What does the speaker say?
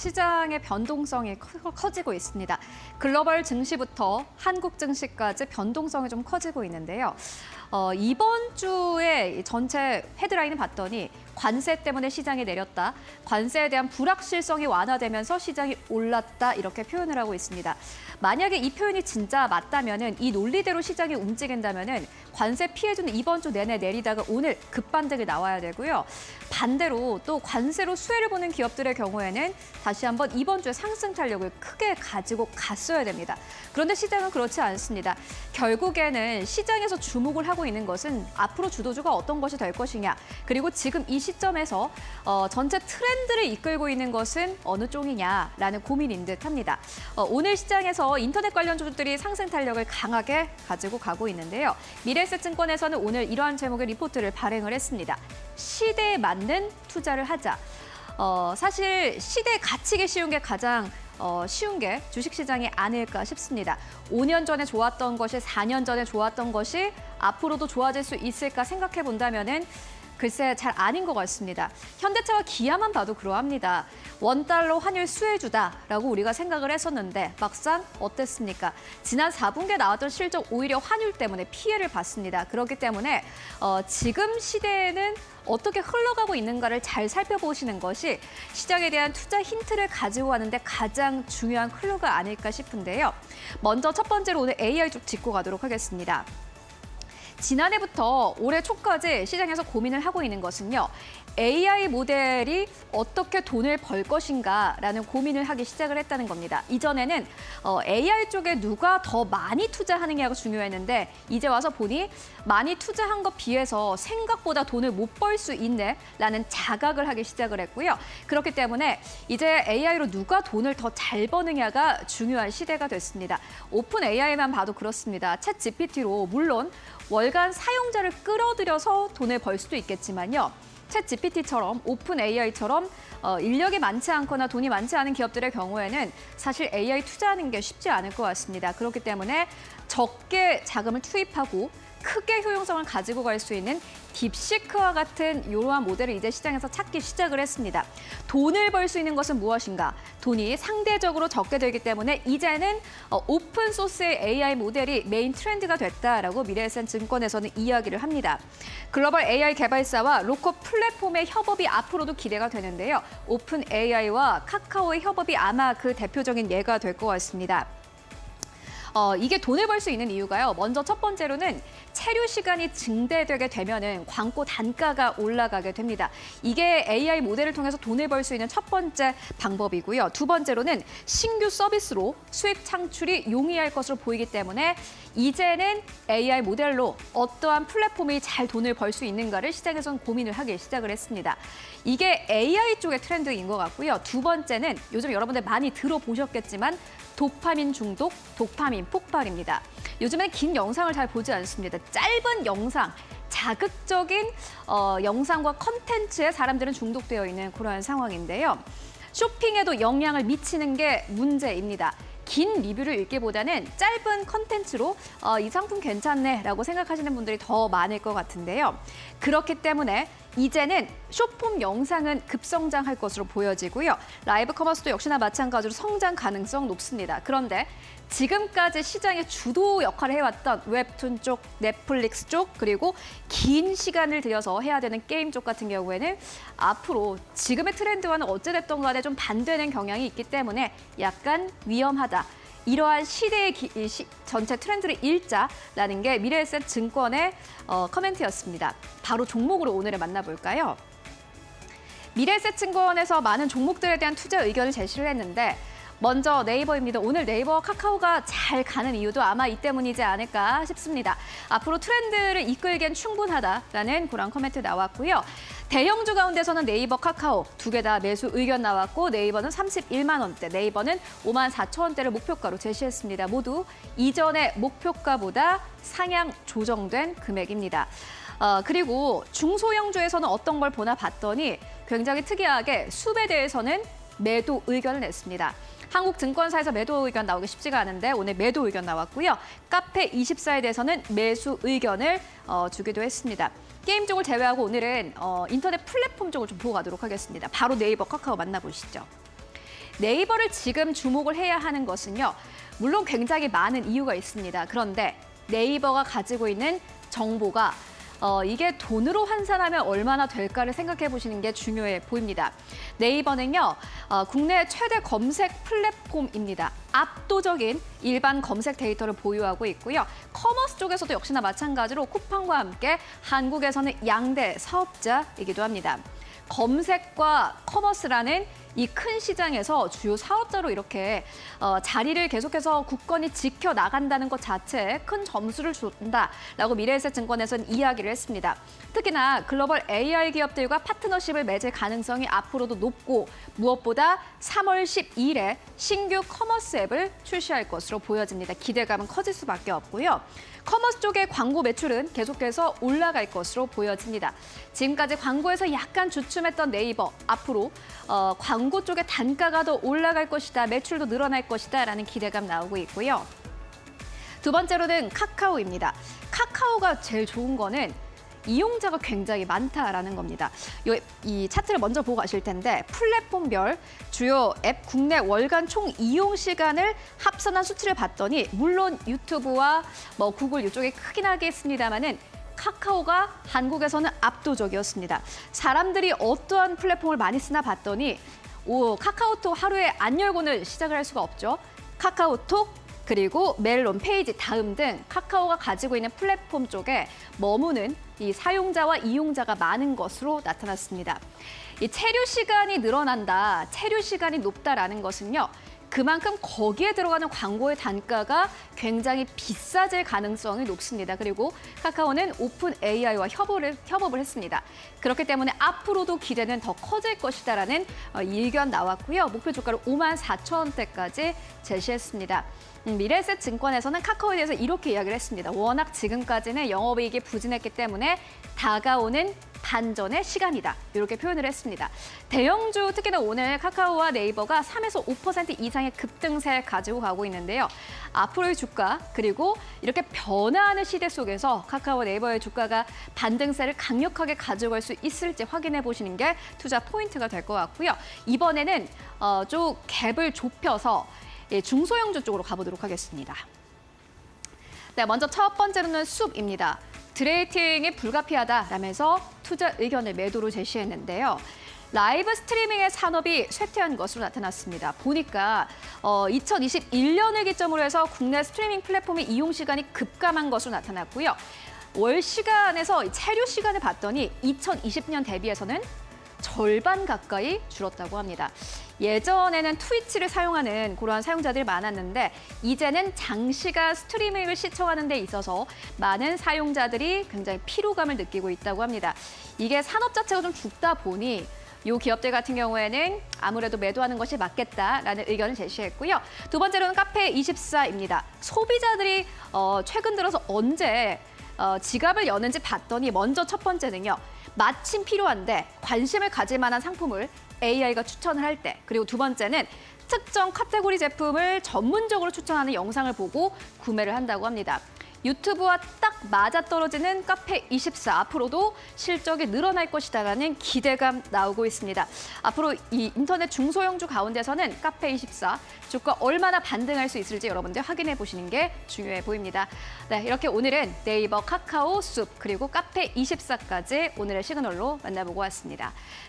시장의 변동성이 커지고 있습니다. 글로벌 증시부터 한국 증시까지 변동성이 좀 커지고 있는데요. 이번 주에 전체 헤드라인을 봤더니 관세 때문에 시장이 내렸다. 관세에 대한 불확실성이 완화되면서 시장이 올랐다. 이렇게 표현을 하고 있습니다. 만약에 이 표현이 진짜 맞다면은 이 논리대로 시장이 움직인다면은 관세 피해주는 이번 주 내내 내리다가 오늘 급반등이 나와야 되고요. 반대로 또 관세로 수혜를 보는 기업들의 경우에는 다시 한번 이번 주에 상승 탄력을 크게 가지고 갔어야 됩니다. 그런데 시장은 그렇지 않습니다. 결국에는 시장에서 주목을 하고 있는 것은 앞으로 주도주가 어떤 것이 될 것이냐, 그리고 지금 이 시점에서 전체 트렌드를 이끌고 있는 것은 어느 쪽이냐라는 고민인 듯합니다. 오늘 시장에서 인터넷 관련 주들이 상승 탄력을 강하게 가지고 가고 있는데요. 미래에셋증권에서는 오늘 이러한 제목의 리포트를 발행을 했습니다. 시대에 맞는 투자를 하자. 사실 시대에 갇히기 쉬운 게 가장 쉬운 게 주식시장이 아닐까 싶습니다. 5년 전에 좋았던 것이 4년 전에 좋았던 것이 앞으로도 좋아질 수 있을까 생각해 본다면은 글쎄 잘 아닌 것 같습니다. 현대차와 기아만 봐도 그러합니다. 원달러 환율 수혜주다라고 우리가 생각을 했었는데 막상 어땠습니까? 지난 4분기에 나왔던 실적 오히려 환율 때문에 피해를 봤습니다. 그렇기 때문에 지금 시대에는 어떻게 흘러가고 있는가를 잘 살펴보시는 것이 시장에 대한 투자 힌트를 가지고 가는데 가장 중요한 클루가 아닐까 싶은데요. 먼저 첫 번째로 오늘 AI 쪽 짚고 가도록 하겠습니다. 지난해부터 올해 초까지 시장에서 고민을 하고 있는 것은요. AI 모델이 어떻게 돈을 벌 것인가라는 고민을 하기 시작을 했다는 겁니다. 이전에는 AI 쪽에 누가 더 많이 투자하느냐가 중요했는데 이제 와서 보니 많이 투자한 것 비해서 생각보다 돈을 못 벌 수 있네라는 자각을 하기 시작을 했고요. 그렇기 때문에 이제 AI로 누가 돈을 더 잘 버느냐가 중요한 시대가 됐습니다. 오픈 AI만 봐도 그렇습니다. 챗 GPT로 물론 월간 사용자를 끌어들여서 돈을 벌 수도 있겠지만요. 챗 GPT처럼 오픈 AI처럼 인력이 많지 않거나 돈이 많지 않은 기업들의 경우에는 사실 AI 투자하는 게 쉽지 않을 것 같습니다. 그렇기 때문에 적게 자금을 투입하고 크게 효용성을 가지고 갈 수 있는 딥시크와 같은 이러한 모델을 이제 시장에서 찾기 시작을 했습니다. 돈을 벌 수 있는 것은 무엇인가? 돈이 상대적으로 적게 들기 때문에 이제는 오픈 소스의 AI 모델이 메인 트렌드가 됐다라고 미래에셋증권에서는 이야기를 합니다. 글로벌 AI 개발사와 로컬 플랫폼의 협업이 앞으로도 기대가 되는데요. 오픈 AI와 카카오의 협업이 아마 그 대표적인 예가 될 것 같습니다. 이게 돈을 벌 수 있는 이유가요. 먼저 첫 번째로는 체류 시간이 증대되게 되면은 광고 단가가 올라가게 됩니다. 이게 AI 모델을 통해서 돈을 벌 수 있는 첫 번째 방법이고요. 두 번째로는 신규 서비스로 수익 창출이 용이할 것으로 보이기 때문에 이제는 AI 모델로 어떠한 플랫폼이 잘 돈을 벌 수 있는가를 시장에서는 고민을 하기 시작을 했습니다. 이게 AI 쪽의 트렌드인 것 같고요. 두 번째는 요즘 여러분들 많이 들어보셨겠지만 도파민 중독, 도파민 폭발입니다. 요즘엔 긴 영상을 잘 보지 않습니다. 짧은 영상, 자극적인 영상과 컨텐츠에 사람들은 중독되어 있는 그러한 상황인데요. 쇼핑에도 영향을 미치는 게 문제입니다. 긴 리뷰를 읽기보다는 짧은 컨텐츠로 이 상품 괜찮네라고 생각하시는 분들이 더 많을 것 같은데요. 그렇기 때문에 이제는 숏폼 영상은 급성장할 것으로 보여지고요. 라이브 커머스도 역시나 마찬가지로 성장 가능성 높습니다. 그런데 지금까지 시장의 주도 역할을 해왔던 웹툰 쪽, 넷플릭스 쪽, 그리고 긴 시간을 들여서 해야 되는 게임 쪽 같은 경우에는 앞으로 지금의 트렌드와는 어찌됐든 간에 좀 반대되는 경향이 있기 때문에 약간 위험하다. 이러한 시대의 전체 트렌드를 읽자라는 게 미래에셋증권의 커멘트였습니다. 바로 종목으로 오늘을 만나볼까요? 미래에셋증권에서 많은 종목들에 대한 투자 의견을 제시를 했는데 먼저 네이버입니다. 오늘 네이버와 카카오가 잘 가는 이유도 아마 이 때문이지 않을까 싶습니다. 앞으로 트렌드를 이끌기엔 충분하다라는 그런 코멘트 나왔고요. 대형주 가운데서는 네이버, 카카오 두 개 다 매수 의견 나왔고 네이버는 31만 원대, 네이버는 5만 4천 원대를 목표가로 제시했습니다. 모두 이전의 목표가보다 상향 조정된 금액입니다. 그리고 중소형주에서는 어떤 걸 보나 봤더니 굉장히 특이하게 숲에 대해서는 매도 의견을 냈습니다. 한국증권사에서 매도 의견 나오기 쉽지가 않은데 오늘 매도 의견 나왔고요. 카페24에 대해서는 매수 의견을 주기도 했습니다. 게임 쪽을 제외하고 오늘은 인터넷 플랫폼 쪽을 좀 보고 가도록 하겠습니다. 바로 네이버, 카카오 만나보시죠. 네이버를 지금 주목을 해야 하는 것은요. 물론 굉장히 많은 이유가 있습니다. 그런데 네이버가 가지고 있는 정보가 이게 돈으로 환산하면 얼마나 될까를 생각해 보시는 게 중요해 보입니다. 네이버는요, 국내 최대 검색 플랫폼입니다. 압도적인 일반 검색 데이터를 보유하고 있고요. 커머스 쪽에서도 역시나 마찬가지로 쿠팡과 함께 한국에서는 양대 사업자이기도 합니다. 검색과 커머스라는 이 큰 시장에서 주요 사업자로 이렇게 자리를 계속해서 굳건히 지켜나간다는 것 자체에 큰 점수를 준다라고 미래에셋증권에서는 이야기를 했습니다. 특히나 글로벌 AI 기업들과 파트너십을 맺을 가능성이 앞으로도 높고 무엇보다 3월 12일에 신규 커머스 앱을 출시할 것으로 보여집니다. 기대감은 커질 수밖에 없고요. 커머스 쪽의 광고 매출은 계속해서 올라갈 것으로 보여집니다. 지금까지 광고에서 약간 주춤했던 네이버, 앞으로 광고 쪽의 단가가 더 올라갈 것이다, 매출도 늘어날 것이다 라는 기대감 나오고 있고요. 두 번째로는 카카오입니다. 카카오가 제일 좋은 거는 이용자가 굉장히 많다라는 겁니다. 이 차트를 먼저 보고 가실 텐데 플랫폼별 주요 앱 국내 월간 총 이용 시간을 합산한 수치를 봤더니 물론 유튜브와 구글 이쪽이 크긴 하겠습니다만은 카카오가 한국에서는 압도적이었습니다. 사람들이 어떠한 플랫폼을 많이 쓰나 봤더니 카카오톡 하루에 안 열고는 시작을 할 수가 없죠. 카카오톡 그리고 멜론, 페이지, 다음 등 카카오가 가지고 있는 플랫폼 쪽에 머무는 이 사용자와 이용자가 많은 것으로 나타났습니다. 이 체류 시간이 늘어난다, 체류 시간이 높다라는 것은요. 그만큼 거기에 들어가는 광고의 단가가 굉장히 비싸질 가능성이 높습니다. 그리고 카카오는 오픈 AI와 협업을 했습니다. 그렇기 때문에 앞으로도 기대는 더 커질 것이다라는 의견 나왔고요. 목표 주가를 54,000원대까지 제시했습니다. 미래에셋 증권에서는 카카오에 대해서 이렇게 이야기를 했습니다. 워낙 지금까지는 영업이익이 부진했기 때문에 다가오는 반전의 시간이다. 이렇게 표현을 했습니다. 대형주 특히나 오늘 카카오와 네이버가 3에서 5% 이상의 급등세를 가지고 가고 있는데요. 앞으로의 주가 그리고 이렇게 변화하는 시대 속에서 카카오 네이버의 주가가 반등세를 강력하게 가져갈 수 있을지 확인해 보시는 게 투자 포인트가 될 것 같고요. 이번에는 좀 갭을 좁혀서 중소형주 쪽으로 가보도록 하겠습니다. 네, 먼저 첫 번째로는 숲입니다. 드레이팅이 불가피하다라면서 투자 의견을 매도로 제시했는데요. 라이브 스트리밍의 산업이 쇠퇴한 것으로 나타났습니다. 보니까 2021년을 기점으로 해서 국내 스트리밍 플랫폼의 이용 시간이 급감한 것으로 나타났고요. 월 시간에서 체류 시간을 봤더니 2020년 대비해서는 절반 가까이 줄었다고 합니다. 예전에는 트위치를 사용하는 그러한 사용자들이 많았는데 이제는 장시간 스트리밍을 시청하는 데 있어서 많은 사용자들이 굉장히 피로감을 느끼고 있다고 합니다. 이게 산업 자체가 좀 죽다 보니 이 기업들 같은 경우에는 아무래도 매도하는 것이 맞겠다라는 의견을 제시했고요. 두 번째로는 카페24입니다. 소비자들이 최근 들어서 언제 지갑을 여는지 봤더니 먼저 첫 번째는요. 마침 필요한데 관심을 가질 만한 상품을 AI가 추천을 할 때, 그리고 두 번째는 특정 카테고리 제품을 전문적으로 추천하는 영상을 보고 구매를 한다고 합니다. 유튜브와 딱 맞아떨어지는 카페24 앞으로도 실적이 늘어날 것이다라는 기대감 나오고 있습니다. 앞으로 이 인터넷 중소형주 가운데서는 카페24 주가 얼마나 반등할 수 있을지 여러분들 확인해 보시는 게 중요해 보입니다. 네, 이렇게 오늘은 네이버, 카카오, 숲 그리고 카페24까지 오늘의 시그널로 만나보고 왔습니다.